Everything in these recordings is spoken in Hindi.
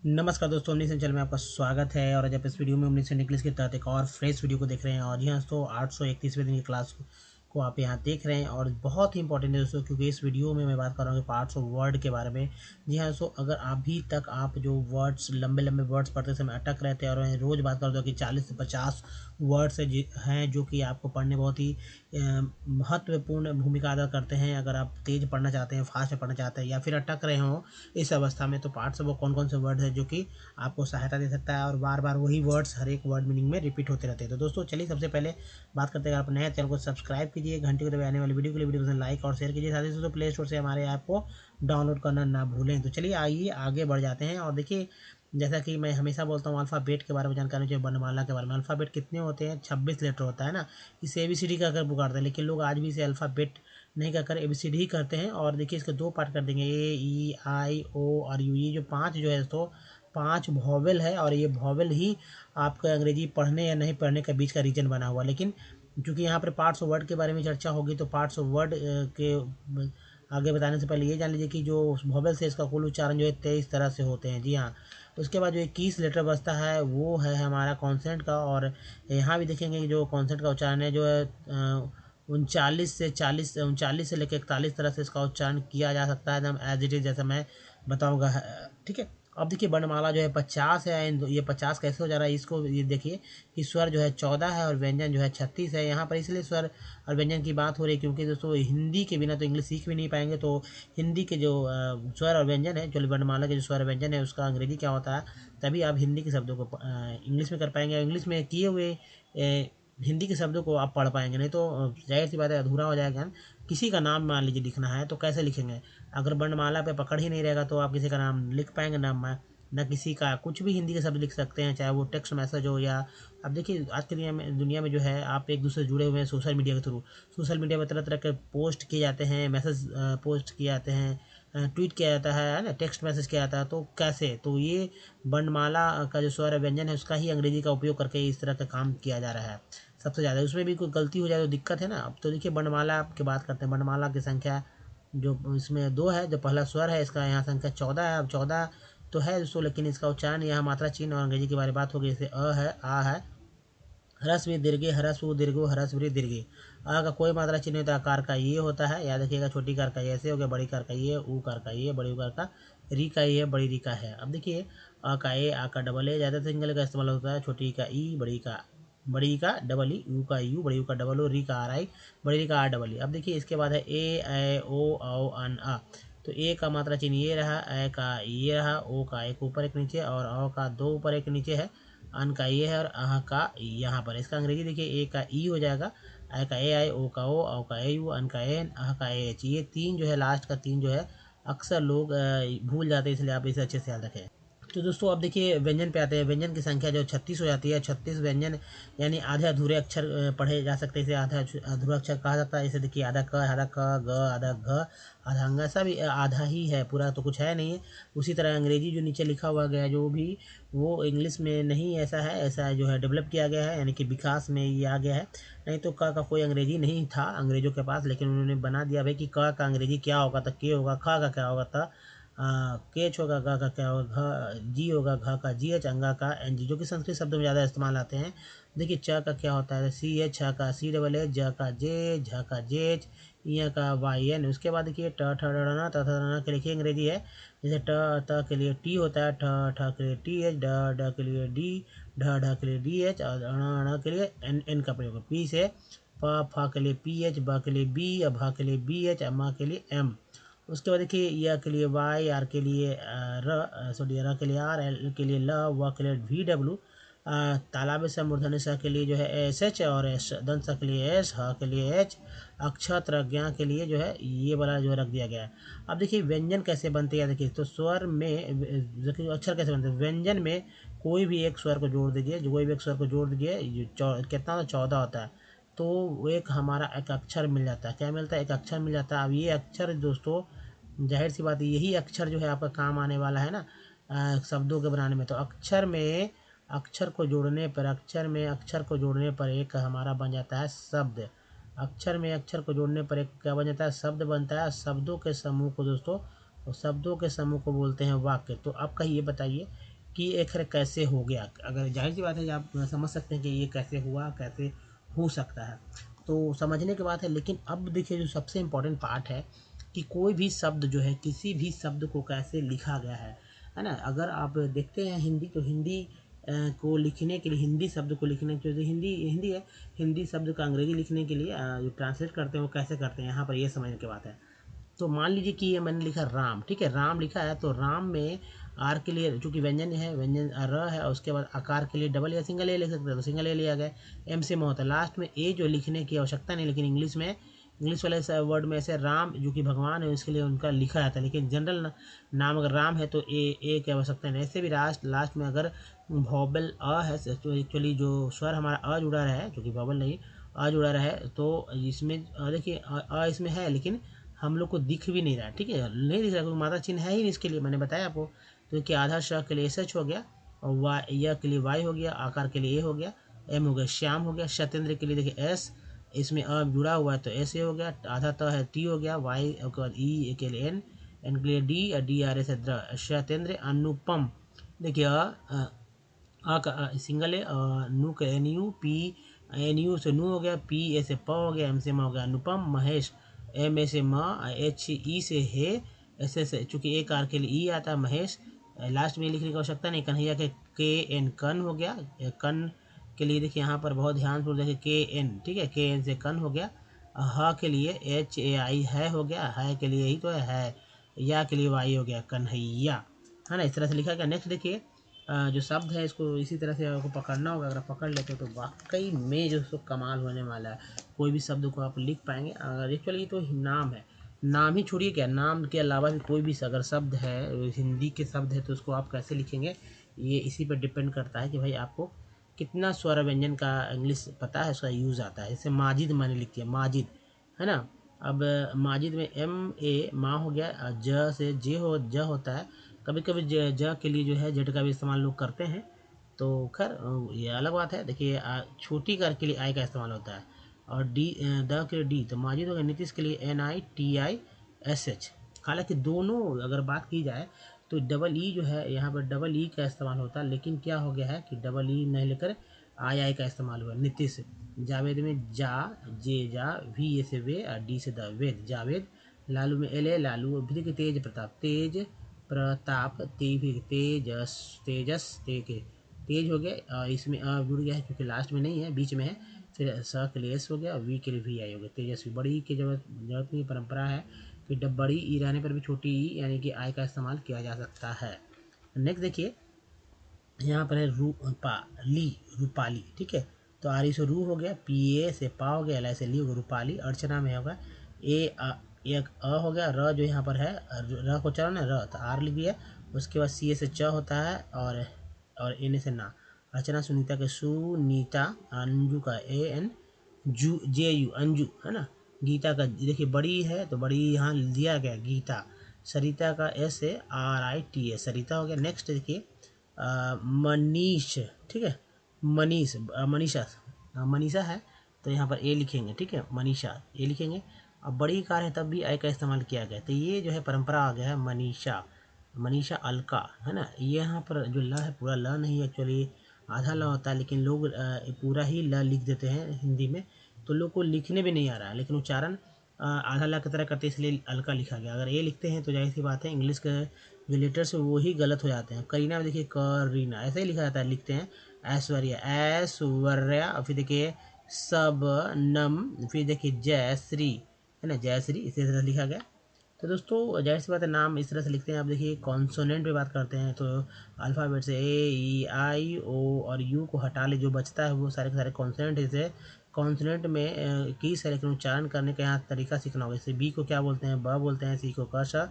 नमस्कार दोस्तों, अमनीसन चैनल में आपका स्वागत है। और आज आप इस वीडियो में अमनीसन इंग्लिश के तहत एक और फ्रेश वीडियो को देख रहे हैं। और जी हाँ दोस्तों, 831वें दिन की क्लास को आप यहाँ देख रहे हैं और बहुत ही इंपॉर्टेंट है दोस्तों, क्योंकि इस वीडियो में मैं बात कर रहा हूँ पार्ट्स ऑफ वर्ड के बारे में। जी हाँ दोस्तों, अगर अभी तक आप जो वर्ड्स लंबे लंबे वर्ड्स पढ़ते समय अटक रहे थे और रोज़ बात कर दो कि 40 से 50 वर्ड्स हैं जो कि आपको पढ़ने बहुत ही महत्वपूर्ण भूमिका अदा करते हैं। अगर आप तेज़ पढ़ना चाहते हैं, फास्ट पढ़ना चाहते हैं या फिर अटक रहे हों इस अवस्था में, तो पार्ट्स वो कौन कौन से वर्ड है जो कि आपको सहायता दे सकता है। और बार बार वही वर्ड्स हर एक वर्ड मीनिंग में रिपीट होते रहते हैं। तो दोस्तों चलिए सबसे पहले बात करते हैं, आप नए चैनल को सब्सक्राइब कीजिए, घंटे को दबाए आने वाली वीडियो के लिए वीडियो को लाइक और शेयर कीजिए। साथ ही दोस्तों प्ले स्टोर से हमारे ऐप को डाउनलोड करना ना भूलें। तो चलिए आइए आगे बढ़ जाते हैं। और देखिए, जैसा कि मैं हमेशा बोलता हूँ, अल्फ़ाबेट के बारे में जानकारी चाहिए, वर्णमाला के बारे में। अल्फ़ाबेट कितने होते हैं? 26 लेटर होता है ना। इसे ABCD का कर पुकारते हैं, लेकिन लोग आज भी इसे अल्फ़ाबेट नहीं कहकर ABCD ही करते हैं। और देखिए, इसके दो पार्ट कर देंगे, A E I O और U। ये जो पांच जो है तो पांच वॉवेल है, और ये वॉवेल ही आपका अंग्रेजी पढ़ने या नहीं पढ़ने के बीच का रीजन बना हुआ। लेकिन क्योंकि यहाँ पर पार्ट्स ऑफ वर्ड के बारे में चर्चा होगी, तो पार्ट्स ऑफ वर्ड के आगे बताने से पहले ये जान लीजिए कि जो वॉवेल्स है इसका कुल उच्चारण जो है 23 तरह से होते हैं। जी हाँ, उसके बाद जो 21 लेटर बचता है वो है हमारा कॉन्सेंट का। और यहाँ भी देखेंगे कि जो कॉन्सेंट का उच्चारण है जो है 39 से लेकर 41 तरह से इसका उच्चारण किया जा सकता है, एकदम एज इट इज, जैसा मैं बताऊंगा। ठीक है। अब देखिए, वर्णमाला जो है 50 है। ये 50 कैसे हो जा रहा है, इसको ये देखिए कि स्वर जो है 14 है और व्यंजन जो है 36 है। यहाँ पर इसलिए स्वर और व्यंजन की बात हो रही है क्योंकि दोस्तों हिंदी के बिना तो इंग्लिश सीख भी नहीं पाएंगे। तो हिंदी के जो स्वर और व्यंजन है, जो वर्णमाला के जो स्वर और व्यंजन है, उसका अंग्रेजी क्या होता है, तभी आप हिंदी के शब्दों को इंग्लिश में कर पाएंगे। इंग्लिश में किए हुए हिंदी के शब्दों को आप पढ़ पाएंगे, नहीं तो जाहिर सी बात है अधूरा हो जाएगा। किसी का नाम मान लीजिए लिखना है तो कैसे लिखेंगे? अगर वर्णमाला पे पकड़ ही नहीं रहेगा तो आप किसी का नाम लिख पाएंगे? ना किसी का कुछ भी हिंदी के शब्द लिख सकते हैं, चाहे वो टेक्स्ट मैसेज हो या अब देखिए आज की दुनिया में जो है आप एक दूसरे से जुड़े हुए हैं सोशल मीडिया के थ्रू। सोशल मीडिया में तरह तरह के पोस्ट किए जाते हैं, मैसेज पोस्ट किए जाते हैं, ट्वीट किया जाता है ना, टेक्स्ट मैसेज किया जाता है। तो कैसे? तो ये वर्णमाला का जो स्वर व्यंजन है उसका ही अंग्रेजी का उपयोग करके इस तरह का काम किया जा रहा है सबसे ज़्यादा। उसमें भी कोई गलती हो जाए तो दिक्कत है ना। अब तो देखिए, वर्णमाला की बात करते हैं। वर्णमाला की संख्या जो इसमें दो है, जो पहला स्वर है इसका यहाँ संख्या 14 है। अब 14 तो है दोस्तों, लेकिन इसका उच्चारण यहाँ मात्रा चिन्ह और अंग्रेजी के बारे में बात होगी। जैसे अ है, आ है, ह्रस्व दीर्घे, ह्रस्व दीर्घो, ह्रस्व दीर्घे। आ का कोई मात्रा चिन्ह होता है, कार का ये होता है, याद रखिएगा। छोटी कार का ऐसे हो गया, बड़ी कार का ये, ऊ कार का ये, बड़ी कार का री का ये, बड़ी री का है। अब देखिए, अ का ए, आ का डबल ए, ज़्यादा सिंगल का इस्तेमाल होता है। छोटी का ई, बड़ी का डबल ई, यू का यू, बड़ी यू का डबल ओ, री का आर आई, बड़ी री का आर डबल ई। अब देखिए इसके बाद है ए, ऐ, ओ, औ, अन, आ। तो ए का मात्रा चिन्ह ये रहा, ऐ का ये रहा, ओ का एक ऊपर एक नीचे और औ का दो ऊपर एक नीचे है, अन का ये है और अह का यहाँ पर। इसका अंग्रेजी देखिए, ए का ई हो जाएगा, आई का ए आई, ओ का ओ, औ का ए यू, अन का एन, अह का ए एच। ये तीन जो है, लास्ट का तीन जो है अक्सर लोग भूल जाते हैं, इसलिए आप इसे अच्छे से याद रखें। तो दोस्तों अब देखिए व्यंजन पे आते हैं। व्यंजन की संख्या जो 36 हो जाती है। 36 व्यंजन यानी आधे अधूरे अक्षर पढ़े जा सकते हैं, इसे आधा अधूरा अक्षर कहा जाता है। इसे देखिए, आधा क, आधा क, ग, आधा घ, आधा अंग, ऐसा भी आधा ही है, पूरा तो कुछ है नहीं है। उसी तरह अंग्रेजी जो नीचे लिखा हुआ गया जो भी, वो इंग्लिश में नहीं ऐसा है, ऐसा जो है डेवलप किया गया है, यानी कि विकास में ये आ गया है। नहीं तो क का कोई अंग्रेजी नहीं था अंग्रेजों के पास, लेकिन उन्होंने बना दिया भाई कि क का अंग्रेजी क्या होगा, तो के होगा, ख का क्या होगा, त केच होगा, ग का क्या होगा, घ जी होगा, घ का जी एच, अंगा का एन जी, जो कि संस्कृत शब्दों में ज़्यादा इस्तेमाल आते हैं। देखिए, च का क्या होता है, सी एच, छ का सी डबल एच, ज का जे, झ का जेच, इ का वाई एन। उसके बाद देखिए ट ठ ड न, त थ न के लिखिए अंग्रेजी है। जैसे ट त के लिए टी होता है, ठ ठ के लिए टी एच, ड ड के लिए डी, ढ ढ के लिए डी एच और ण के लिए एन एन का प्रयोग। पी से प, फ के लिए पी एच, ब के लिए बी, भ के लिए बी एच, म के लिए एम। उसके बाद देखिए, य के लिए वाई, आर के लिए र, सॉरी र के लिए आर, एल के लिए ल, व के लिए वी डब्ल्यू, तालाब से मूर्धन्य स के लिए जो है एस एच, और एस दंत स के लिए एस, ह के लिए एच, अक्षत्र ज्ञा के लिए जो है ये वाला जो रख दिया गया है। अब देखिए व्यंजन कैसे बनते हैं, देखिए तो स्वर में देखिए अक्षर कैसे बनते हैं। व्यंजन में कोई भी एक स्वर को जोड़ दीजिए, कोई भी एक स्वर को जोड़ दीजिए, कितना होता है? 14 होता है। तो वो एक हमारा एक अक्षर मिल जाता है। क्या मिलता है? एक अक्षर मिल जाता है। अब ये अक्षर दोस्तों, जाहिर सी बात है यही अक्षर जो है आपका काम आने वाला है ना शब्दों के बनाने में। तो अक्षर को जोड़ने पर एक हमारा बन जाता है शब्द। अक्षर में अक्षर को जोड़ने पर एक क्या बन जाता है? शब्द बनता है। शब्दों के समूह को दोस्तों, तो शब्दों के समूह को बोलते हैं वाक्य। तो आप कहिए, बताइए, कि ये आखिर कैसे हो गया। अगर जाहिर सी बात है कि आप समझ सकते हैं कि ये कैसे हुआ, कैसे हो सकता है, तो समझने की बात है। लेकिन अब देखिए जो सबसे इम्पोर्टेंट पार्ट है कि कोई भी शब्द जो है, किसी भी शब्द को कैसे लिखा गया है ना। अगर आप देखते हैं हिंदी, तो हिंदी को लिखने के लिए, हिंदी शब्द को लिखने के लिए, हिंदी हिंदी है, हिंदी शब्द का अंग्रेजी लिखने के लिए जो ट्रांसलेट करते हैं वो कैसे करते हैं, यहाँ पर ये समझने की बात है। तो मान लीजिए कि ये मैंने लिखा राम, ठीक है, राम लिखा है, तो राम में आर के लिए चूंकि व्यंजन है, व्यंजन र है, और उसके बाद आकार के लिए डबल या सिंगल ए लिख सकते हैं, तो सिंगल ए लिया गया। एम से म होता है, लास्ट में ए जो लिखने की आवश्यकता नहीं, लेकिन इंग्लिश में, इंग्लिश वाले वर्ड में ऐसे राम जो कि भगवान है उसके लिए उनका लिखा जाता है, लेकिन जनरल नाम अगर राम है तो ए की आवश्यकता नहीं। ऐसे भी लास्ट में अगर वॉवल अ है, तो एक्चुअली जो स्वर हमारा अ जुड़ा रहा है, जो कि वॉवल नहीं अ जुड़ा रहा है, तो इसमें देखिए अ इसमें है, लेकिन हम लोग को दिख भी नहीं रहा है, ठीक है, नहीं दिख रहा, कोई मात्रा चिन्ह है ही नहीं इसके लिए, मैंने बताया आपको। तो कि आधा श के लिए एस एच हो गया, और वाई य के लिए वाई हो गया, आकार के लिए ए हो गया, एम हो गया श्याम हो गया, सत्येंद्र के लिए देखिए एस, इसमें अ जुड़ा हुआ है तो एस ए हो गया, आधा त है टी हो गया, वाई के बाद ई के लिए एन, एन के लिए D, D R S Satyendra. Anupam देखिए सिंगल है, नू K N U, P N U से नू हो गया, पी ए से प हो गया, एम से म हो गया अनुपम। महेश एम ए से म, एच ई से हे, ऐसे चूँकि एक आर के लिए ई आता है महेश, लास्ट में लिखने की आवश्यकता नहीं। कन्हैया के एन कन हो गया, कन के लिए देखिए यहाँ पर बहुत ध्यान से देखिए के एन, ठीक है, के एन से कन हो गया। ह के लिए एच ए आई है हो गया, है के लिए ही तो है, या के लिए वाई हो गया कन्हैया, है ना, इस तरह से लिखा गया। नेक्स्ट देखिए जो शब्द है इसको इसी तरह से आपको पकड़ना होगा, अगर पकड़ लेते हो तो वाकई में जो सो कमाल होने वाला है। कोई भी शब्द को आप लिख पाएंगे। अगर एक्चुअली तो नाम है, नाम ही छोड़िए, क्या नाम के अलावा भी कोई भी अगर शब्द है, हिंदी के शब्द है, तो उसको आप कैसे लिखेंगे, ये इसी पर डिपेंड करता है कि भाई आपको कितना स्वर व्यंजन का इंग्लिश पता है, उसका यूज़ आता है। जैसे माजिद मैंने लिख दिया, माजिद, है ना। अब माजिद में एम ए माँ हो गया, ज से जे हो, ज होता है, कभी कभी ज के लिए जो है जेड का भी इस्तेमाल लोग करते हैं, तो खैर ये अलग बात है। देखिए छोटी कर के लिए आई का इस्तेमाल होता है, और डी द के लिए डी, तो माजिद हो गया। नीतीश के लिए N I T I S H. हालांकि दोनों अगर बात की जाए तो डबल ई जो है यहाँ पर डबल ई का इस्तेमाल होता है, लेकिन क्या हो गया है कि डबल ई नहीं लेकर आई का इस्तेमाल हुआ। नीतीश, जावेद में जा, जे जा, वी ए से वे, और डी से द, वेद जावेद। लालू में एल ए लालू, भी देखिए तेज प्रताप, तेज प्रताप, तेजस, तेजस तेज हो गया, इसमें जुड़ गया है क्योंकि लास्ट में नहीं है, बीच में है। फिर स के लिए एस हो गया, वी के लिए वी आई हो गया, तेजस्वी। बड़ी ई की जरूरत नहीं, परंपरा है कि बड़ी ई रहने पर भी छोटी ई यानी कि आई का इस्तेमाल किया जा सकता है। नेक्स्ट देखिए यहाँ पर है रूपाली, रूपाली, ठीक है, तो आर ई से रू हो गया, पी ए से पा हो गया, एल आई से ली हो गया, रूपाली। अर्चना में होगा एक हो गया, र जो यहाँ पर है, र को चलो ना, र तो आर लिख दिया, उसके बाद सी ए से च होता है, और एन से ना। अर्चना, सुनीता के सु, नीता, अंजू का ए एन, जू जे यू अंजू, है ना। गीता का देखिए बड़ी है तो बड़ी यहाँ दिया गया गीता। सरिता का S A R I T A, Sarita हो गया। नेक्स्ट देखिए मनीष, ठीक है, मनीष, मनीषा, मनीषा है तो यहाँ पर ए लिखेंगे, ठीक है, मनीषा ए लिखेंगे। अब बड़ी कार है तब भी आई का इस्तेमाल किया गया, तो ये जो है परंपरा आ गया है। मनीषा, मनीषा अलका, है ना। ये यहाँ पर जो ल है पूरा ल नहीं है, एक्चुअली आधा ल होता है, लेकिन लोग पूरा ही ल लिख देते हैं हिंदी में, तो लोग को लिखने भी नहीं आ रहा है, लेकिन उच्चारण आधा ल की तरह करते, इसलिए अलका लिखा गया। अगर ए लिखते हैं तो जाहिर सी बात है इंग्लिश के जो लेटर्स है वो ही गलत हो जाते हैं। करीना में देखिए करीना ऐसे ही लिखा जाता है, लिखते हैं ऐश्वर्या, ऐश्वर्या। फिर देखिए सब नम, फिर देखिए जयश्री, है ना, जयश्री, इसी तरह लिखा गया। तो दोस्तों जाहिर सी बात है नाम इस तरह से लिखते हैं। आप देखिए कॉन्सोनेंट पे बात करते हैं तो अल्फ़ाबेट से ए ई आई ओ और यू को हटा ले, जो बचता है वो सारे के सारे कॉन्सोनेंट। इसे कॉन्सोनेंट में की सारे के उच्चारण करने का यहाँ तरीका सीखना होगा। जैसे बी को क्या बोलते हैं, ब बोलते हैं, सी को क श,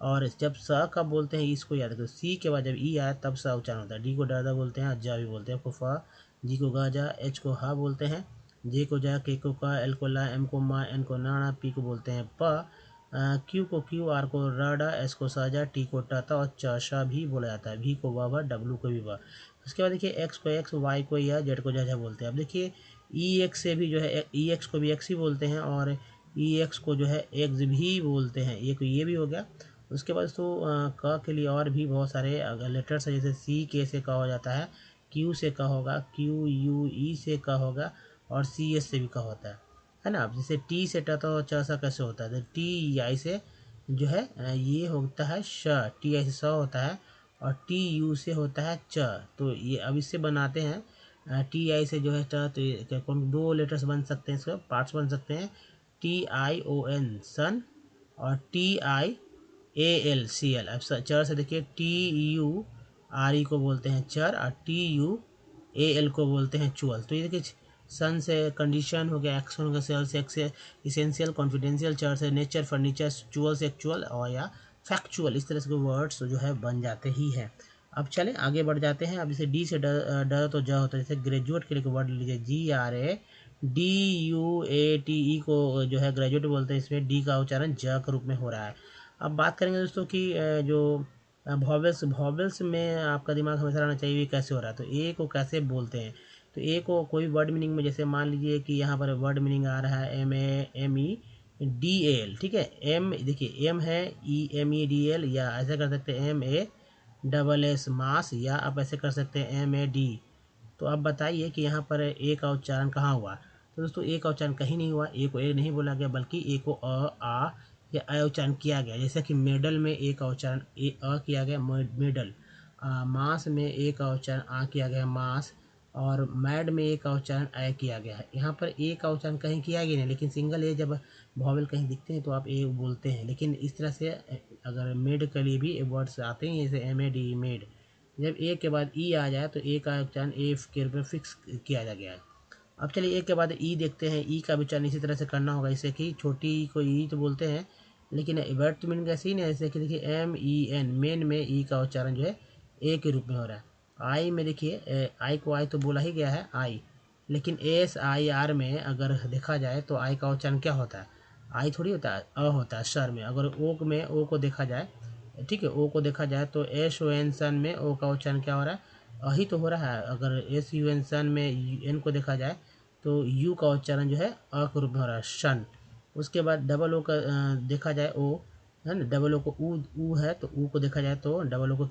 और जब स कब बोलते हैं इसको याद रखो, सी के बाद जब ई आए तब स उच्चारण होता है। डी को ड बोलते हैं, जा भी बोलते हैं, को फ, जी को ग जा, एच को ह बोलते हैं, जे को जा, के को क, एल को ला, एम को मा, एन को नाणा, पी को बोलते हैं प, क्यू को क्यू, आर को र डा, एस को सा जा, टी को ट ता, और च श भी बोला जाता है, भी को व भ, डब्लू को भी व। उसके बाद देखिए एक्स को एक्स, वाई को या, जेड को जा बोलते हैं। अब देखिए ई एक्स से भी जो है, ई एक्स को भी एक्स ही बोलते हैं, और ई एक्स को जो है एक्स भी बोलते हैं, ये भी हो गया। उसके बाद दोस्तों क के लिए और भी बहुत सारे अगर लेटर्स है, जैसे सी के से क हो जाता है, क्यू से क होगा, क्यू यू ई से क होगा, और सी एस से भी क होता है ना। अब जैसे टी से ट तो च सा कैसे होता है, तो टी आई से जो है ये होता है श, टी आई से स होता है, और टी यू से होता है च। तो ये अब इससे बनाते हैं टी आई से जो है ट, तो ये कौन दो लेटर्स बन सकते हैं, इसके पार्ट्स बन सकते हैं, T I O N son, और T I A L C L. अब चर से देखिए टी यू आर ई को बोलते हैं चर, और टी यू ए एल को बोलते हैं चुअल। तो ये देखिए सन से कंडीशन हो गया, एक्शन हो गया, सेल से एक्स, इसेंशियल कॉन्फिडेंशियल, चर से नेचर फर्नीचर, चुअल से एक्चुअल और या फैक्चुअल। इस तरह से वर्ड्स जो है बन जाते ही हैं। अब चलें आगे बढ़ जाते हैं। अब जैसे डी से ड तो ज होता है, जैसे ग्रेजुएट के लिए वर्ड लीजिए G R A D U A T E को जो है ग्रेजुएट बोलते हैं, इसमें डी का उच्चारण ज के रूप में हो रहा है। अब बात करेंगे दोस्तों कि जो वॉवेल्स में आपका दिमाग हमेशा रहना चाहिए ये कैसे हो रहा है, तो ए को कैसे बोलते हैं। तो ए को कोई वर्ड मीनिंग में, जैसे मान लीजिए कि यहाँ पर वर्ड मीनिंग आ रहा है MEDAL, ठीक है। एम देखिए एम है EMEDL, या ऐसे कर सकते हैं MASS मास, या आप ऐसे कर सकते हैं MAD। तो अब बताइए कि यहाँ पर ए का उच्चारण कहाँ हुआ। तो दोस्तों ए का उच्चारण कहीं नहीं हुआ, ए को ए नहीं बोला गया, बल्कि ए को आ या अ उच्चारण किया गया। जैसे कि मेडल में ए का उच्चारण अ किया गया, मेडल। मास में ए का उच्चारण आ किया गया, मास। और मैड में ए का उच्चारण अ किया गया है। यहाँ पर ए का उच्चारण कहीं किया गया नहीं, लेकिन सिंगल ए जब वॉवेल कहीं दिखते हैं तो आप ए बोलते हैं। लेकिन इस तरह से अगर मेड के लिए भी वर्ड्स आते हैं, जैसे MAD मेड, जब ए के बाद ई आ जाए तो ए का उच्चारण ए के रूप में फिक्स किया जा गया है। अब चलिए ए के बाद ई देखते हैं। ई का उच्चारण इसी तरह से करना होगा, जैसे कि छोटी ई को ई तो बोलते हैं, लेकिन वर्ड तो मीनिंग ऐसे ही नहीं। जैसे कि देखिए MEN, मेन में ई का उच्चारण जो है ए के रूप में हो रहा है। आई में देखिए आई को आई तो बोला ही गया है आई, लेकिन SIR में अगर देखा जाए तो आई का उच्चारण क्या होता है, आई थोड़ी होता है, अ होता है सर में। अगर ओ में ओ को देखा जाए, ठीक है, ओ को देखा जाए तो SON सन में ओ का उच्चारण क्या हो रहा है, ही तो हो रहा है। अगर SUN सन में एन को देखा जाए तो यू का उच्चारण जो है अ के रूप में हो रहा है, शन। उसके बाद डबल ओ का देखा जाए, ओ है ना, डबल ओ को ऊ है, तो ऊ को देखा जाए तो डबल ओ को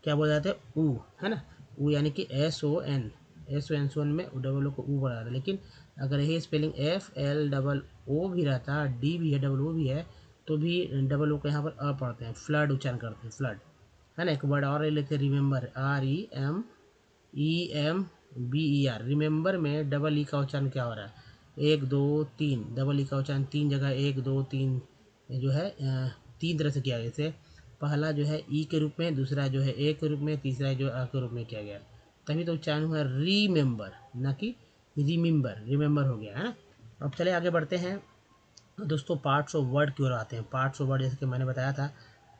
क्या बोला जाता है, ऊ, है ना। ऊ यानी कि SON सोन में डबल ओ को ऊ बोला जाता है। लेकिन अगर यही स्पेलिंग FLOO भी रहता, डी भी है, डबल ओ भी है, तो भी डबल ओ को यहाँ पर अ पढ़ते हैं, फ्लड उच्चारण करते हैं, फ्लड, है ना। एक वर्ड और ले लेते हैं, रिमेंबर, REMEMBER। रिमेंबर में डबल ई का उच्चारण क्या हो रहा है, 1 2 3, डबल ई का उच्चारण 3 जगह 1 2 3 जो है 3 तरह से किया गया। जैसे पहला जो है ई के रूप में, दूसरा जो है ए के रूप में, तीसरा जो अ के रूप में किया गया। तभी तो उच्चारण हुआ रीमेंबर, ना कि रिमेंबर, रिमेंबर हो गया, है ना। अब चले आगे बढ़ते हैं दोस्तों, पार्ट्स ऑफ वर्ड की ओर आते हैं। पार्ट्स ऑफ वर्ड जैसे कि मैंने बताया था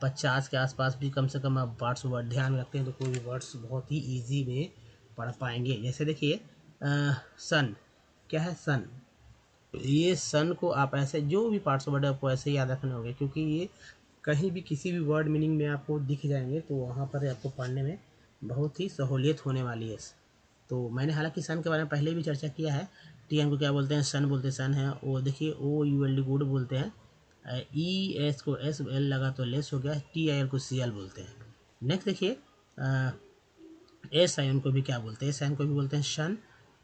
50 के आसपास भी कम से कम आप पार्ट्स ऑफ वर्ड ध्यान में रखते हैं तो कोई भी वर्ड्स बहुत ही ईजी में पढ़ पाएंगे। जैसे देखिए सन, क्या है सन, ये सन को आप ऐसे जो भी पार्ट्स ऑफ वर्ड है आपको ऐसे याद रखने होंगे, क्योंकि ये कहीं भी किसी भी वर्ड मीनिंग में आपको दिख जाएंगे तो वहाँ पर आपको पढ़ने में बहुत ही सहूलियत होने वाली है। तो मैंने हालांकि सन के बारे में पहले भी चर्चा किया है। TN को क्या बोलते हैं, सन बोलते हैं, सन है। वो देखिए OULD गुड बोलते हैं, ES को SL लगा तो लेस हो गया, TIL को CL बोलते हैं। नेक्स्ट देखिए SIN को भी क्या बोलते हैं, SIN को भी बोलते हैं शन,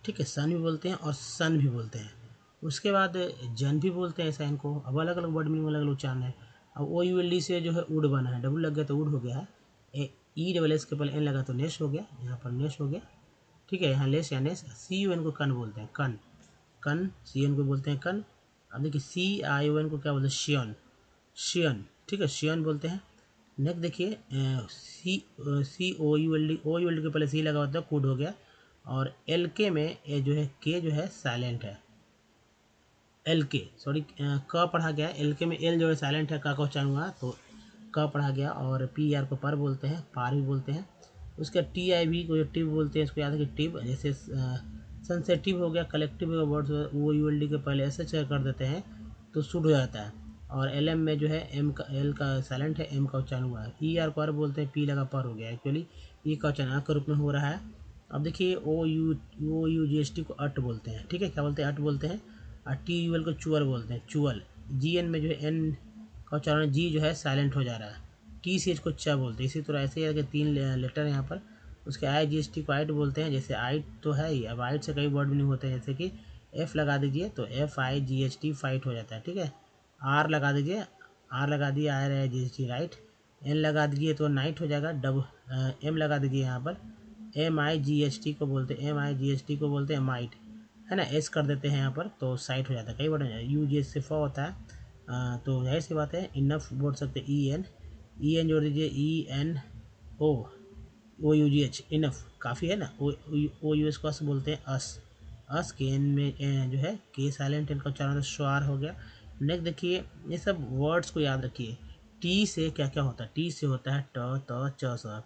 ठीक है, सन भी बोलते हैं और सन भी बोलते हैं। उसके बाद जन भी बोलते हैं SIN को। अब अलग अलग वर्ड में अलग अलग उच्चारण है। अब OULD से जो है उड बना है, डबल लग गया तो उड हो गया है, ESS के पहले N लगा तो नेश हो गया, यहाँ पर नेश हो गया, ठीक है, यहाँ लेस या नेस। CUN को कन बोलते हैं, कन, कन, CN को बोलते हैं कन। अब देखिए CION को क्या बोलते हैं, शियन, शियन, ठीक है, शियन बोलते हैं। नेक्स्ट देखिए COULD के पहले सी लगा होता है, कूड हो गया। और LK में जो है के जो है साइलेंट है, LK सॉरी क पढ़ा गया, LK में L जो है साइलेंट है, का उच्चारण हुआ तो क पढ़ा गया। और PR को पर बोलते हैं, पार भी बोलते हैं। उसका TIV को टिव बोलते हैं, इसको याद है कि टिव, जैसे सेंसेटिव हो गया, कलेक्टिव हो गया, वर्ड्स OULD के पहले ऐसे चेक कर देते हैं तो शुड हो जाता है। और LM में जो है L का साइलेंट है, M का उच्चारण हुआ है। ER पर बोलते हैं, P लगा पर हो गया, एक्चुअली E का उच्चारण के रूप में हो रहा है। अब देखिए OUGST को अट बोलते हैं, ठीक है, क्या बोलते हैं, अट बोलते हैं। और TUL को चुअल बोलते हैं, चुअल। GN में जो है का उच्चारण जी जो है साइलेंट हो जा रहा है। टी सी एच को च बोलते हैं। इसी तरह ऐसे ही है कि 3 लेटर यहाँ पर उसके आई जी एस टी को आइट बोलते हैं। जैसे आइट तो है ही, अब आइट से कई वर्ड मीनिंग होते हैं, जैसे कि एफ लगा दीजिए तो F I G H T fight हो जाता है, ठीक है। आर लगा दीजिए, आर लगा दिए R I G H T right. N लगा दीजिए तो नाइट हो जाएगा। एम लगा दीजिए यहाँ पर, एम आई जी एच टी को बोलते हैं, एम आई जी एच टी को बोलते हैं माइट, है ना। एस कर देते हैं यहाँ पर तो साइट हो जाता है। कई वर्ड यू जी एस से फॉ होता है, तो जाहिर सी बात है इनफ बोल सकते हैं। ई एन जोड़ दीजिए, E N O, O U G H, enough काफ़ी है ना। ओ यू एस को अस बोलते हैं, अस के एन में जो है के साइलेंट, इनका उच्चारण श्वार हो गया। नेक्स्ट देखिए, ये सब वर्ड्स को याद रखिए। टी से क्या क्या होता है, टी से होता है ट त च स।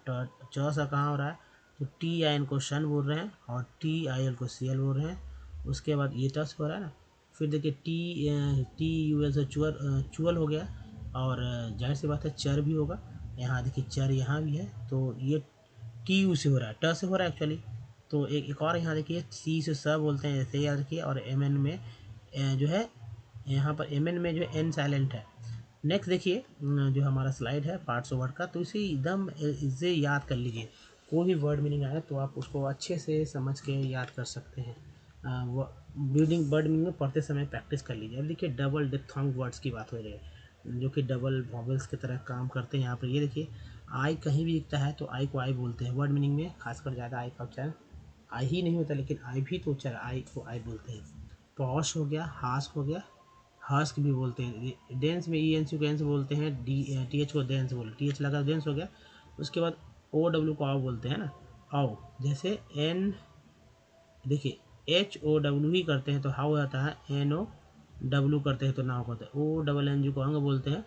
च स कहाँ हो रहा है, तो टी आई एन को शन बोल रहे हैं और टी आई एल को सी एल बोल रहे हैं। उसके बाद ये टस हो रहा है ना। फिर देखिए टी यू एल से चुअल हो गया, और जाहिर सी बात है चर भी होगा। यहाँ देखिए चर यहाँ भी है, तो ये टी यू से हो रहा है, ट से हो रहा है एक्चुअली। तो एक और यहाँ देखिए सी से स बोलते हैं, ऐसे याद रखिए। और एम एन में जो है, यहाँ पर एम एन में जो है एन साइलेंट है। नेक्स्ट देखिए, जो हमारा स्लाइड है पार्ट्स ऑफ वर्ड का, तो इसे एकदम इसे याद कर लीजिए। कोई भी वर्ड मीनिंग आए तो आप उसको अच्छे से समझ के याद कर सकते हैं। रीडिंग वर्ड मीनिंग में पढ़ते समय प्रैक्टिस कर लीजिए। अब देखिए डबल डिप्थोंग वर्ड्स की बात हो रही है, जो कि डबल वॉवेल्स की तरह काम करते हैं। यहाँ पर ये देखिए, आई कहीं भी दिखता है तो आई को आई बोलते हैं। वर्ड मीनिंग में खासकर ज़्यादा आई का उच्चारण आई ही नहीं होता, लेकिन आई भी तो उच्चारण आई को आई बोलते हैं। पॉश हो गया, हास हो गया, हस्क भी बोलते हैं। डेंस में ई एन सी को एंस बोलते हैं, डी टी एच को डेंस बोलते, टी एच लगा डेंस हो गया। उसके बाद ओ डब्ल्यू को आओ बोलते हैं ना, आओ। जैसे एन देखिए एच ओ डब्ल्यू ही करते हैं तो हाउ आता है, एन ओ डब्ल्यू करते हैं तो नाव होता है। ओ डबल एन जी को अंग बोलते हैं।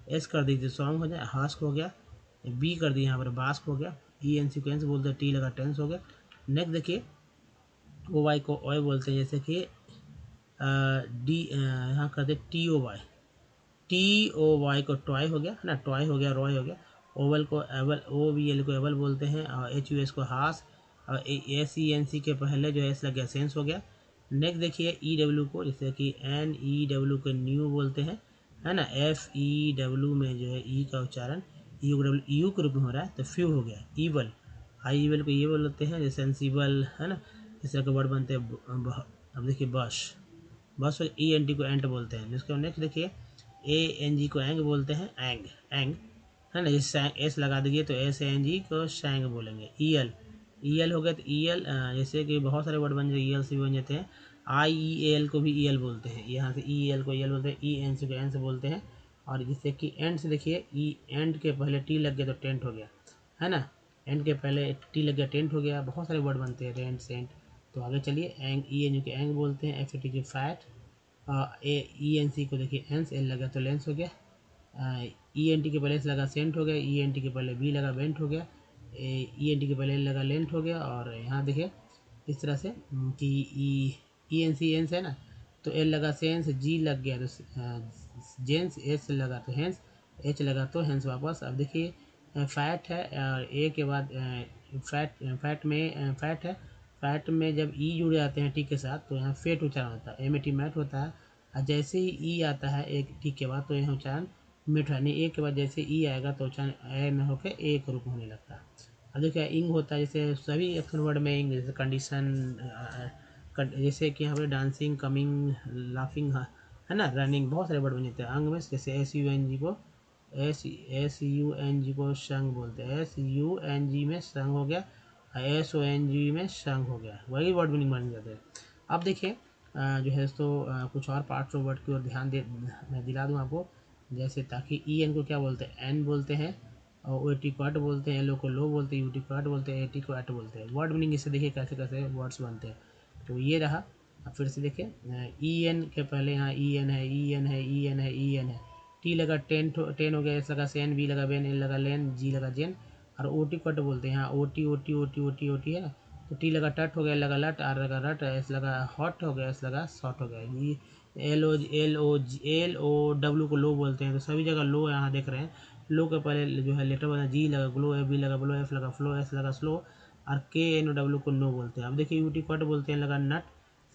एस कर दीजिए सॉन्ग हो जाए, हास्क हो गया। बी कर दिए यहाँ पर बास्क हो गया। ई एन सीक्वेंस बोलते हैं, टी लगा टेंस हो गया। नेक्स्ट देखिए, ओ वाई को ओए बोलते हैं, जैसे कि डी यहाँ कर दे T O Y, T O Y को टॉय हो गया, है ना, टॉय हो गया, रॉय हो गया। ओवल को एवल, ओ वी एल को एवल बोलते हैं, और एच यू एस को हास, और एस ई एन सी के पहले जो है एस लग गया सेंस हो गया। नेक्स्ट देखिए ई डब्ल्यू को, जैसे कि एन ई डब्ल्यू को न्यू बोलते हैं, है ना। एफ ई डब्ल्यू में जो है ई का उच्चारण यू डब्ल्यू यू के रूप में हो रहा है तो फ्यू हो गया। ईवल, आई ईवल को ये बोलते हैं, जैसे सेंसिबल, है ना। इस तरह के वर्ड बनते हैं। अब देखिए बश, बस ई एन टी को एंट बोलते हैं। जिसको नेक्स्ट देखिए, ए एन जी को एंग बोलते हैं, एंग एंग, है ना। जैसे एस लगा दीजिए तो एस एन जी को शैंग बोलेंगे। ई एल, ई एल हो गया तो ई एल, जैसे कि बहुत सारे वर्ड बन जाते हैं, ई एल से भी बन जाते हैं। आई ई एल को भी ई एल बोलते हैं, यहाँ से ई एल को ई एल बोलते हैं, ई एन सी को एन से बोलते हैं। और जिससे कि एंड से देखिए, ई एंड के पहले टी लग गया तो टेंट हो गया, है ना। एंड के पहले टी लग गया टेंट हो गया। बहुत सारे वर्ड बनते हैं, रेंट सेंट। तो आगे चलिए, एंग ई एन यू के एंग बोलते हैं, एफ ए टी की फैट, ए ई एन सी को देखिए एंस, एल लगा तो लेंस हो गया। ई एन टी के पहले एस लगा सेंट हो गया, ई एन टी के पहले बी लगा बेंट हो गया, ई एन टी के पहले एल लगा लेंट हो गया। और यहाँ देखिए इस तरह से कि ई एन सी एंस है ना, तो एल लगा सेंस, जी लग गया तो जेंस, एस लगा तो हैंस, एच लगा तो हैंस वापस। अब देखिए फैट है, और ए के बाद फैट है। फैट में जब ई जुड़ जाते हैं टी के साथ तो यहाँ फेट उच्चारण होता है, एम ए टी मैट होता है। और जैसे ही ई आता है एक टी के बाद तो यहाँ उच्चारण मिट है, नहीं ए के बाद जैसे ई आएगा तो उच्चारण ए में होकर ए के रूप में होने लगता है। अब देखिए इंग होता है, जैसे सभी एक्शन वर्ड में इंग, जैसे कंडीशन, जैसे कि यहाँ पे डांसिंग, कमिंग, लाफिंग, है ना, रनिंग, बहुत सारे वर्ड बन जाते हैं अंग में। जैसे एस यू एन जी को एस यू एन जी को संग बोलते हैं, एस यू एन जी में संग हो गया, एस ओ एन जी में संग हो गया, वही वर्ड मीनिंग बन जाते हैं। अब देखिए जो है तो कुछ और पार्ट्स ऑफ वर्ड की ओर ध्यान दे, मैं दिला दूँ आपको। जैसे ताकि ई एन को क्या बोलते हैं, एन बोलते हैं, और ओ टी को एट बोलते हैं, एल ओ को लो बोलते हैं, यू टी को एट बोलते हैं, ए टी को एट बोलते हैं। वर्ड मीनिंग इससे देखिए कैसे कैसे वर्ड्स बनते हैं। तो ये रहा। अब फिर से देखिए, ई एन के पहले यहाँ ई एन है, ई एन है, ई एन है, ई एन है। टी लगा टेन हो गया, एस लगा सेन, बी लगा बेन, एल लगा लेन, जी लगा जेन। और ओ टी कट बोलते हैं, यहाँ O T O T O T O T O T है ना। तो टी लगा टट हो गया, लगा लट, आर लगा रट, एस लगा हॉट हो गया, एस लगा शॉर्ट हो गया। ये एल ओ डब्ल्यू को लो बोलते हैं, तो सभी जगह लो यहाँ देख रहे हैं। लो के पहले जो है लेटर बना, जी लगा ग्लो, एफ बी लगा ब्लो, एफ लगा फ्लो, एस लगा स्लो, और के एन ओ डब्ल्यू को नो बोलते हैं। अब देखिए यू टी कट बोलते हैं, लगा नट,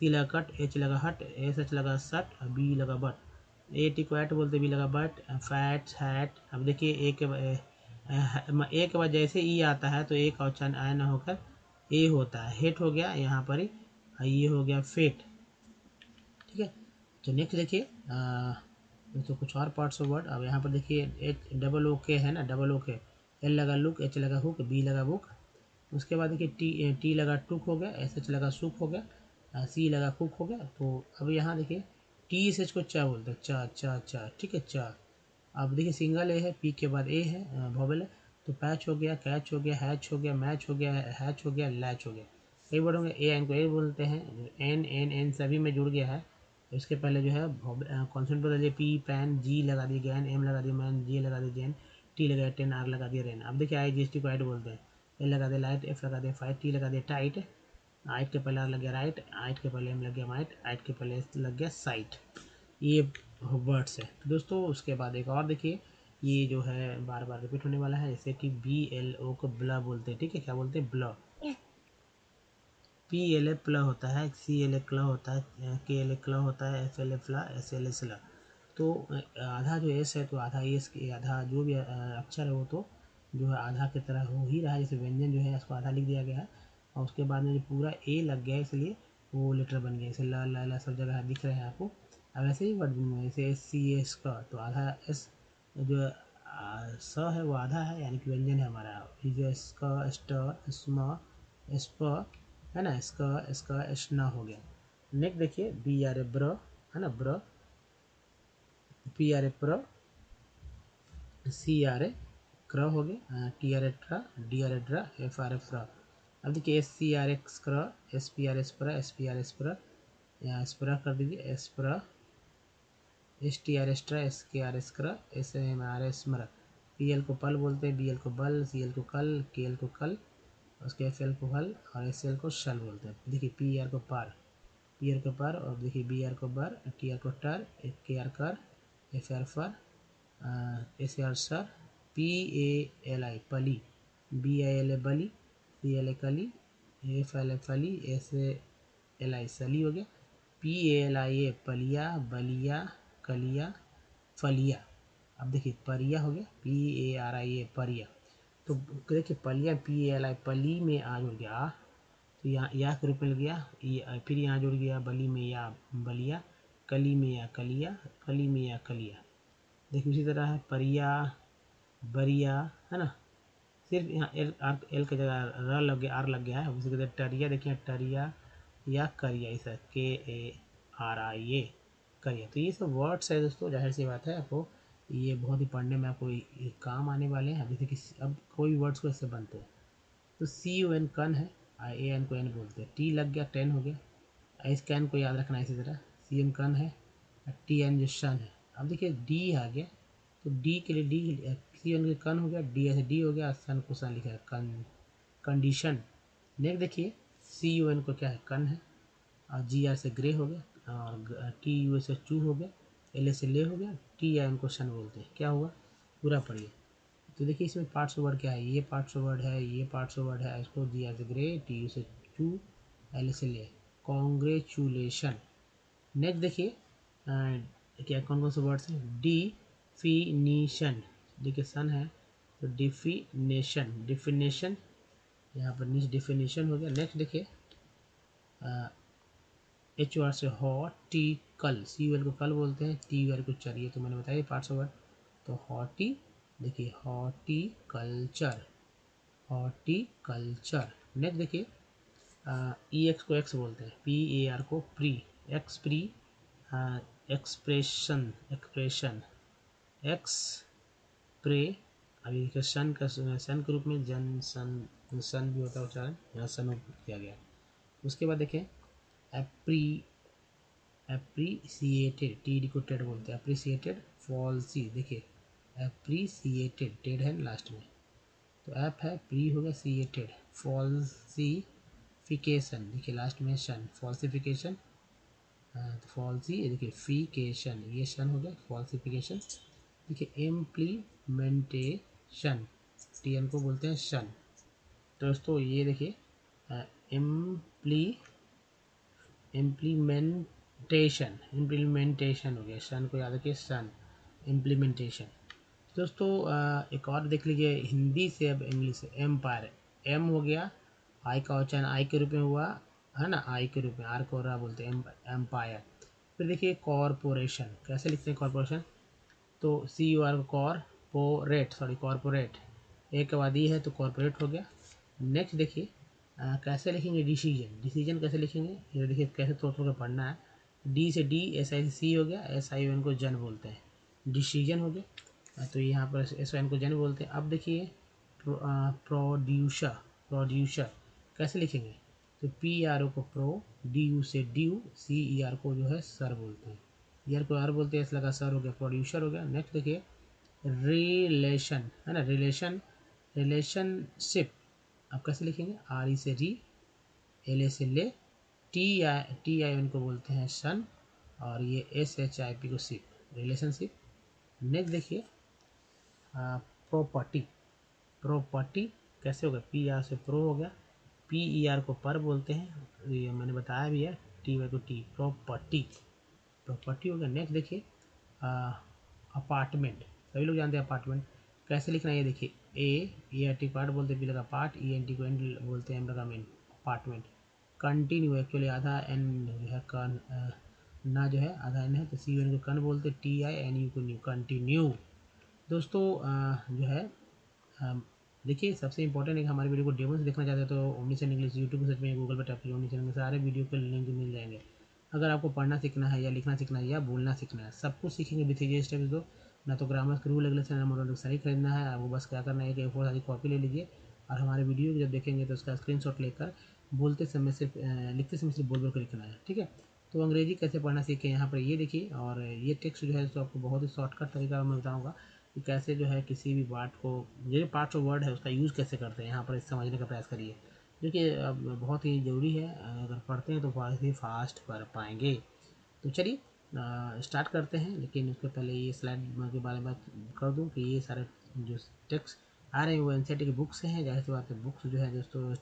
सी लगा कट, एच लगा हट, एस एच लगा सट, बी लगा बट। ए टी को एट बोलते, बी लगा बट, फैट हैट। अब देखिए ए के बाद जैसे ई आता है तो ए का उच्चारण आय न होकर ए होता है, हेट हो गया यहाँ पर ही, ये हो गया फेट। ठीक है, तो नेक्स्ट देखिए तो कुछ और पार्ट्स ऑफ वर्ड। अब यहाँ पर देखिए एच डबल ओ के है ना, डबल ओ के, एल लगा लुक, एच लगा हुक, बी लगा बुक। उसके बाद देखिए टी लगा टुक हो गया, एस एच लगा सुक हो गया, सी लगा कुक हो गया। तो अब यहाँ देखिए टी एस एच को चा बोलते हैं, चा चा चा। ठीक है, चा। अब देखिए सिंगल ए है, पी के बाद ए है, वॉवेल है, तो पैच हो गया, कैच हो गया, हैच हो गया, मैच हो गया, हैच हो गया, लैच हो गया। कई वर्ड होंगे, ए एन को ए बोलते हैं, एन एन एन सभी में जुड़ गया है। इसके पहले जो है कॉन्सेंट बदल दिए, पी पैन, जी लगा दिए गैन, एम लगा दिए मैन, जी लगा दिए जैन, टी लगा दिया टेन, आर लगा दिया रेन। अब देखिए आई जी एस टी को ऐड बोलते हैं, एल लगा दिया लाइट, एफ लगा दिया फाइट, टी लगा दिया टाइट, आइट के पहले आर लग गया राइट, आइट के पहले एम लग गया माइट, आइट के पहले लग गया साइट। ये वर्ड्स है दोस्तों। उसके बाद एक और देखिए, ये जो है बार बार रिपीट होने वाला है, जैसे कि बी एल ओ को ब्ला बोलते हैं। ठीक है, क्या बोलते हैं? ब्ला। पी एल ए प्ला होता है, सी एल ए क्ला होता है, के एल ए क्ला होता है, एफ एल ए फ्ला, एस एल ए स्ला। तो आधा जो एस है तो आधा एस की, आधा जो भी अक्षर है वो तो जो है आधा की तरह हो ही रहा है, जैसे व्यंजन जो है इसको आधा लिख दिया गया है, और उसके बाद में जो पूरा ए लग गया है इसलिए वो लेटर बन गया, जैसे ला ला ला सब जगह दिख रहे हैं आपको। अब ऐसे ही वर्ड में जैसे एस सी एस का, तो आधा एस जो स है वो आधा है, यानी कि व्यंजन है हमारा। जो इसका स्ट, स्म, स्प है ना, इसका स्ना हो गया। नेक्स्ट देखिए बी आर ए ब्र है ना, ब्र, पी आर ए प्र, सी आर ए क्र हो गया, टी आर ए ट्रा, डी आर ए ड्रा, एफ आर ए फ्रा। अब देखिए एस सी आर एक्स क्र, एस पी आर एस प्रा, एस पी आर एस प्रा, यहाँ स्प्रा कर दीजिए, एस प्रा, एस टी आर एस ट्रा, एस के आर एस क्र, एस एम आर एस मर। पी एल को पल बोलते हैं, बी एल को बल, सी एल को कल, के एल को कल, उसके एफ एल को हल, और एस एल को शल बोलते हैं। देखिए पी आर को पार, पी आर को पर, और देखिए बी आर को बर, टी आर को टर, के आर कर, एफ आर फर, एस आर सर, पी ए एल आई पली, बी आई एल ए बली, सी एल ए कली, एफ एल ए फली, एस एल आई सली हो गया, पी ए एल आई ए पलिया, बलिया, कलिया, फलिया। अब देखिए परिया हो गया, पी ए आर आई ए परिया। तो देखिए पलिया, पी ए एल आई पली में आ जुड़ गया, तो यहाँ या के रूप में लग गया, फिर यहाँ जुड़ गया बली में या बलिया, कली में या कलिया, फली में या कलिया। देखिए उसी तरह है परिया, बरिया, है ना, सिर्फ यहाँ एल आर एल की जगह र लग गया, आर लग गया है। उसी तरह टरिया, देखिए टरिया या करिया, ऐसा के ए आर आई ए, करिया। तो ये सब वर्ड्स है दोस्तों, जाहिर सी बात है आपको ये बहुत ही पढ़ने में आपको काम आने वाले हैं। अब जैसे कि अब कोई भी वर्ड्स को ऐसे बनते हैं, तो सी यू एन कन है, आई ए एन को एन बोलते हैं, टी लग गया टेन हो गया, इस कैन को याद रखना है। इसी तरह सी एन कन है, टी एन जो शन है। अब देखिए डी आ गया, तो डी के लिए डी, सी एन के कन हो गया, डी ऐसे डी हो गया, सन को सन लिखा है, कन, कंडीशन। नेक्स्ट देखिए सी यू एन को क्या है, कन है, और जी आर से ग्रे हो गया, और टी यू से चू हो गया, एल ए से ले हो गया, टी आई एन को शन बोलते हैं। क्या हुआ, पूरा पढ़िए। तो देखिए इसमें पार्ट्स ऑफ वर्ड क्या है, ये पार्ट्स ऑफ वर्ड है, ये पार्ट्स ऑफ वर्ड है, इसको जी आर से ग्रे, टी यू से चू, एल से ले, कॉन्ग्रेचुलेशन। नेक्स्ट देखिए क्या कौन कौन से वर्ड्स हैं, डिफिनीशन, देखिए सन है तो डिफिनेशन, डिफिनेशन यहाँ पर नीचे डिफिनेशन हो गया। नेक्स्ट देखिए एच ओ आर से हॉर्टिकल, सी यू एल को कल बोलते हैं, टी यू आर को चर, ये तो मैंने बताया पार्ट्स ऑफ वर्ड। तो हॉर्टी, देखिए हॉर्टिकल्चर, हॉर्टिकल्चर। नेक्स्ट देखिए ई एक्स को एक्स बोलते हैं, पी ए आर को pre, ex pre, expression, expression, ex pre. अभी देखिए सन का, सन के रूप में जन, सन, सन भी होता है उच्चारण, यहाँ सन किया गया। उसके बाद देखें एप्री, एप्रीसिएटेड, टी डी को टेड बोलते हैं, एप्रीसिएटेड, फॉल्सी, देखिए एप्रीसिएटेड, टेड है लास्ट में, तो ऐप है, प्री हो गया, सीएटेड, फॉल्सिफिकेशन, देखिए लास्ट में शन, फॉल्सिफिकेशन, तो फॉल्सी, देखिए फिकेशन, ये शन हो गया, फॉल्सिफिकेशन। देखिए इम्प्लीमेंटेशन, टी एन को बोलते हैं शन। तो दोस्तों ये देखिए इम्प्लीमेंटेशन, इम्प्लीमेंटेशन हो गया, सन को याद रखिए, सन, इम्प्लीमेंटेशन। दोस्तों एक और देख लीजिए हिंदी से, अब इंग्लिश से। एम्पायर, एम हो गया, आई का उच्चारण आई के रूप में हुआ है ना, आई के रूप में, आर को रा बोलते हैं, एम्पायर। फिर देखिए कॉरपोरेशन, कैसे लिखते हैं कॉरपोरेशन, तो C U R, corporate, sorry corporate, एक के बाद ई है तो कॉरपोरेट हो गया। नेक्स्ट देखिए कैसे लिखेंगे डिसीजन, डिसीजन कैसे लिखेंगे, ये देखिए कैसे थोड़ा थोड़ा पढ़ना है। डी से डी, एस आई से सी हो गया, एस आई एन को जन बोलते हैं, डिसीजन हो गया। तो यहाँ पर एस आई एन को जन बोलते हैं। अब देखिए प्रोड्यूसर, प्रोड्यूसर कैसे लिखेंगे, तो पी आर ओ को प्रो, डी यू से ड्यू, सी ई आर को जो है सर बोलते हैं, ई आर को आर बोलते हैं, इस लगा सर हो गया, प्रोड्यूसर हो गया। नेक्स्ट देखिए रिलेशन है ना, रिलेशन, रिलेशनशिप, आप कैसे लिखेंगे, आर ई से री, एल ए से ले, टी आई एन को बोलते हैं सन, और ये एस एच आई पी को सिप, रिलेशनशिप। नेक्स्ट देखिए प्रॉपर्टी, प्रॉपर्टी कैसे होगा, पी आर से प्रो हो गया, पी ई आर को पर बोलते हैं, ये मैंने बताया भी है, टी वाई को टी, प्रॉपर्टी, प्रॉपर्टी हो गया। नेक्स्ट देखिए अपार्टमेंट, सभी लोग जानते हैं अपार्टमेंट कैसे लिखना है, ये देखिए ए आर टी पार्ट बोलते हैं, पी लगा पार्ट, ई एन टी को एंड बोलते हैं, एम लगा मेन, अपार्टमेंट। कंटिन्यू, एक्चुअली आधा एन जो है कन ना जो है आधा एन है, तो सी एन को कन बोलते, टी आई एन यू को न्यू, कंटिन्यू। दोस्तों जो है देखिए सबसे इंपॉर्टेंट है कि हमारे वीडियो को डेमो से देखना चाहते हैं तो ओमनीसेंट इंग्लिश यूट्यूब सर्च में, गूगल पर टाइप कीजिए ओमनीसेंट में, सारे वीडियो के लिंक मिल जाएंगे। अगर आपको पढ़ना सीखना है या लिखना सीखना है या बोलना सीखना है, सब कुछ सीखेंगे विथ ये स्टेप्स दो, ना तो ग्रामर के रूल रेगुलेशन ना मॉडल डिक्शनरी खरीदना है आपको, बस क्या करना है कि A4 साइज कॉपी ले लीजिए, और हमारे वीडियो जब देखेंगे तो उसका स्क्रीनशॉट लेकर बोलते समय सिर्फ लिखते समय सिर्फ बोल बोल कर लिखना है, ठीक है। तो अंग्रेजी कैसे पढ़ना सीखें यहाँ पर ये देखिए, और ये टेक्स्ट जो है तो आपको बहुत ही शॉर्टकट तरीका मैं बताऊँगा कि कैसे जो है किसी भी वर्ड को, जो पार्ट्स ऑफ वर्ड है उसका यूज़ कैसे करते हैं, यहाँ पर समझने का प्रयास करिए, क्योंकि बहुत ही ज़रूरी है, अगर पढ़ते हैं तो बहुत ही फास्ट पढ़ पाएंगे। तो चलिए स्टार्ट करते हैं, लेकिन उसके पहले ये स्लाइड के बारे में बात कर दूं कि ये सारे जो टेक्स्ट आ रहे हैं वो एनसीईआरटी की बुक से हैं, जाहिर सी बात है बुक्स जो है दोस्तों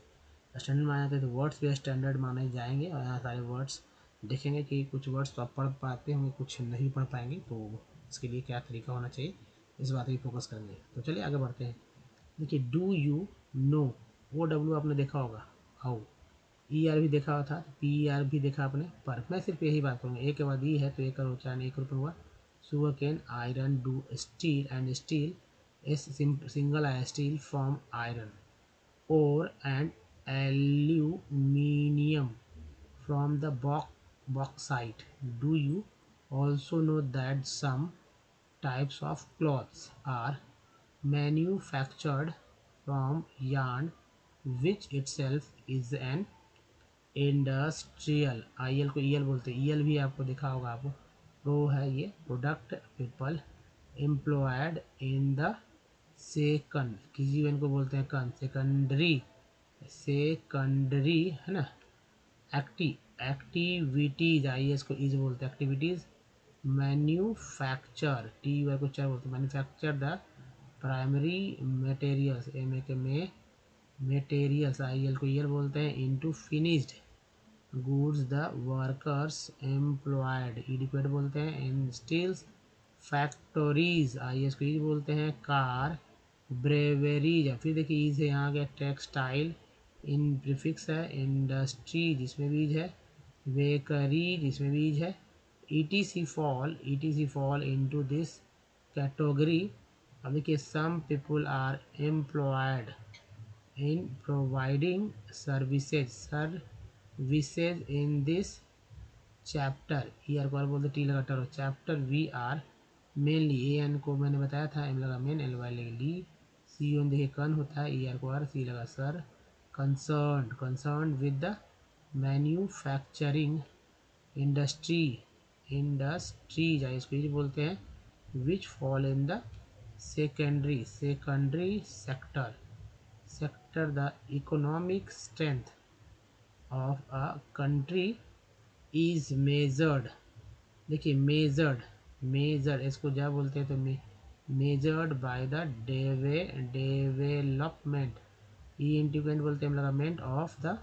स्टैंडर्ड माने जाते हैं, तो वर्ड्स भी स्टैंडर्ड माने जाएंगे, और यहाँ सारे वर्ड्स देखेंगे कि कुछ वर्ड्स तो आप पढ़ पाते होंगे, कुछ नहीं पढ़ पाएंगे, तो इसके लिए क्या तरीका होना चाहिए इस बात पर फोकस करेंगे। तो चलिए आगे बढ़ते हैं। देखिए do you know, O W आपने देखा होगा, हाउ, ई आर भी देखा हुआ था, पी ई आर भी देखा आपने, पर मैं सिर्फ यही बात करूँगा, ए के बाद ई है तो एक का उच्चारण एक रूप में हुआ, sugar cane, iron, do steel, and steel S single I steel from iron, और and aluminium from the bauxite. Do you also know that some types of clothes are manufactured from yarn, which itself is an industrial, I L को ई एल बोलते हैं, ई एल भी आपको दिखा होगा, आपको प्रो है ये, product people employed in the second, किसी वन को बोलते हैं कन, सेकंडरी, सेकंडरी है ना, एक्टिविटीज, आई एस को इज बोलते हैं, एक्टिविटीज मैन्युफैक्चर, टी वाई को चार बोलते हैं, manufacture the primary materials, M A K में मटेरियल्स, आई एल को ईयर बोलते हैं, into finished goods the workers employed, adequate बोलते हैं, in steels factories, I S को ईज बोलते हैं, कार ब्रेवरीज, फिर देखिए ईज है यहाँ गया, टेक्सटाइल, इन प्रीफिक्स है, इंडस्ट्री जिसमें बीज है, बेकरी जिसमें बीज है, E T C fall into this category. अब देखिए some people are employed in providing services in this chapter, year को बोलते टी लगा टर, chapter we are mainly, A N को मैंने बताया था, एम लगा मेन, एल वाई लगे ली, सी एन देखिए कन होता है, ई आर को आर, सी लगा sir, concern with the manufacturing industry, industries I इसको ये बोलते हैं, which fall in the secondary sector, the economic strength of a country is measured, देखिए मेजर्ड इसको क्या बोलते हैं, तो measured by the development, E integrant बोलते हैं, development of the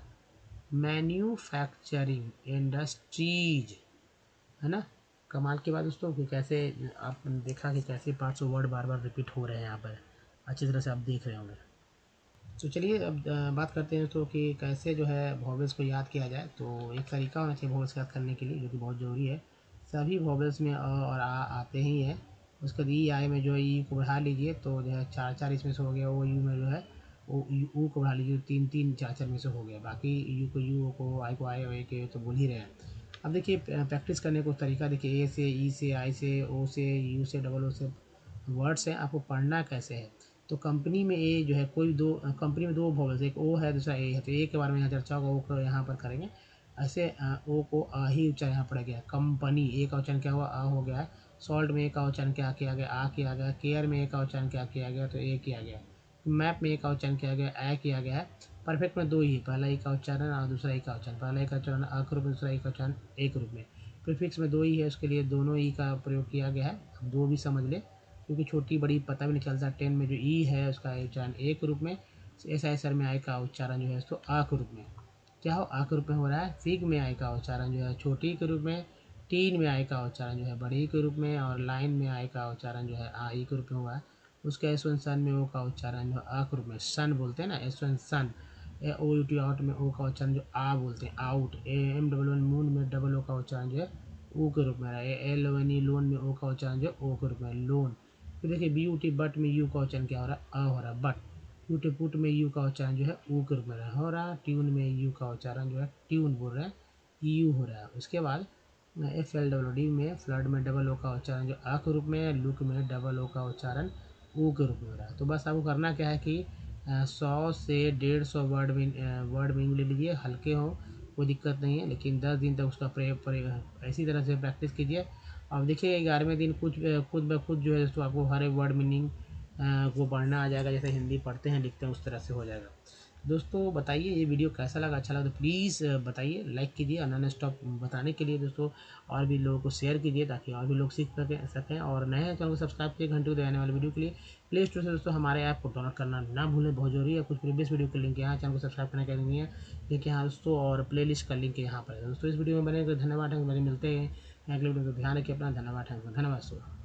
manufacturing industries, है ना। कमाल की बात दोस्तों कि कैसे आप देखा कि कैसे 500 वर्ड बार बार रिपीट हो रहे हैं यहाँ पर, अच्छी तरह से आप देख रहे होंगे। तो चलिए अब बात करते हैं दोस्तों कि कैसे जो है वॉवेल्स को याद किया जाए। तो एक तरीका होना चाहिए वॉवेल्स याद करने के लिए, जो कि बहुत ज़रूरी है। सभी वॉवेल्स में अ और आ आते ही हैं। उसके बाद ई आई में जो है ई को बढ़ा लीजिए, तो जो है चार चार इसमें से हो गया। वो यू में जो है वो ऊ को बढ़ा लीजिए, तीन तीन चार चार में से हो गया। बाकी यू को यू, ओ को आई को आई, ओ ए के तो बोल ही रहे हैं। अब देखिए प्रैक्टिस करने को तरीका देखिए, ए से, ई से, आई से, ओ से, यू से, डबल ओ से वर्ड्स हैं, आपको पढ़ना कैसे है। तो कंपनी में ए जो है कोई दो कंपनी में दो वॉवेल्स, एक ओ है दूसरा ए है, तो ए के बारे में यहाँ चर्चा होगा, ओ को यहाँ पर करेंगे। ऐसे ओ को आ ही उच्चारण यहाँ पड़ा गया। कंपनी, ए का उच्चारण क्या हुआ, आ हो गया। सॉल्ट में ए का उच्चारण क्या किया गया, आ किया गया। केयर में ए का उच्चारण क्या किया गया, तो ए किया गया। मैप में ए का उच्चारण किया गया, ए किया गया है। परफेक्ट में दो ही, पहला ए का उच्चारण और दूसरा ए का उच्चारण। पहला ए का उच्चारण आ के रूप में, दूसरा ए का उच्चारण ए के रूप में। प्रीफिक्स में दो ही है, उसके लिए दोनों ई का प्रयोग किया गया है। अब दो भी समझ ले, क्योंकि छोटी बड़ी पता भी नहीं चलता। 10 में जो ई है उसका उच्चारण ए के रूप में, एस आई सर में आई का उच्चारण जो है उसको आ के रूप में, क्या हो, आ के रूप में हो रहा है। फिग में आई का उच्चारण जो है छोटी के रूप में, टीन में आई का उच्चारण जो है बड़ी के रूप में, और लाइन में आई का उच्चारण जो है आ ई के रूप में हुआ है। उसके एस वन सन में ओ का उच्चारण जो आ के रूप में, सन बोलते हैं ना, S one son. O U T out में ओ का उच्चारण जो आ बोलते हैं, out. A M double one moon में डबल ओ का उच्चारण जो है ऊ के रूप में रहा है। L O N E loan में ओ का उच्चारण जो है ओ के रूप में, लोन। फिर देखिए बी यू टी बट में यू का उच्चारण क्या हो रहा है, अ हो रहा है, बट। यू टी पुट में यू का उच्चारण जो है ऊ के रूप में हो रहा है। ट्यून में यू का उच्चारण जो है ट्यून बोल रहे हैं, यू हो रहा है। उसके बाद एफ एल डब्ल्यू डी में फ्लड में डबल ओ का उच्चारण जो आ के रूप में, लुक में डबल ओ का उच्चारण ऊ के रूप में हो रहा है। तो बस आपको करना क्या है कि 100 से 150 वर्ड में ले लीजिए, हल्के हों, कोई दिक्कत नहीं है, लेकिन 10 दिन तक उसका प्रयोग ऐसी तरह से प्रैक्टिस कीजिए। अब देखिए 11वें दिन खुद ब खुद जो है दोस्तों आपको हर एक वर्ड मीनिंग को पढ़ना आ जाएगा, जैसे हिंदी पढ़ते हैं लिखते हैं उस तरह से हो जाएगा। दोस्तों बताइए ये वीडियो कैसा लगा, अच्छा लगा तो प्लीज़ बताइए, लाइक कीजिए, और नॉन स्टॉप बताने के लिए दोस्तों और भी लोगों को शेयर कीजिए, ताकि और भी लोग सीख सकें। और नए हैं चैनल को सब्सक्राइब कीजिए घंटे को आने वाले वीडियो के लिए। प्ले स्टोर से दोस्तों हमारे ऐप को डाउनलोड करना ना भूलें, बहुत जरूरी है। कुछ प्रीवियस वीडियो के लिंक यहाँ, चैनल को सब्सक्राइब करने का लिंक है लिंक यहाँ दोस्तों, और प्ले लिस्ट का लिंक यहाँ पर है दोस्तों। इस वीडियो में बने धन्यवाद है, मेरे मिलते हैं अगले वीडियो को। ध्यान रखिए अपना, धन्यवाद है, धन्यवाद दोस्तों।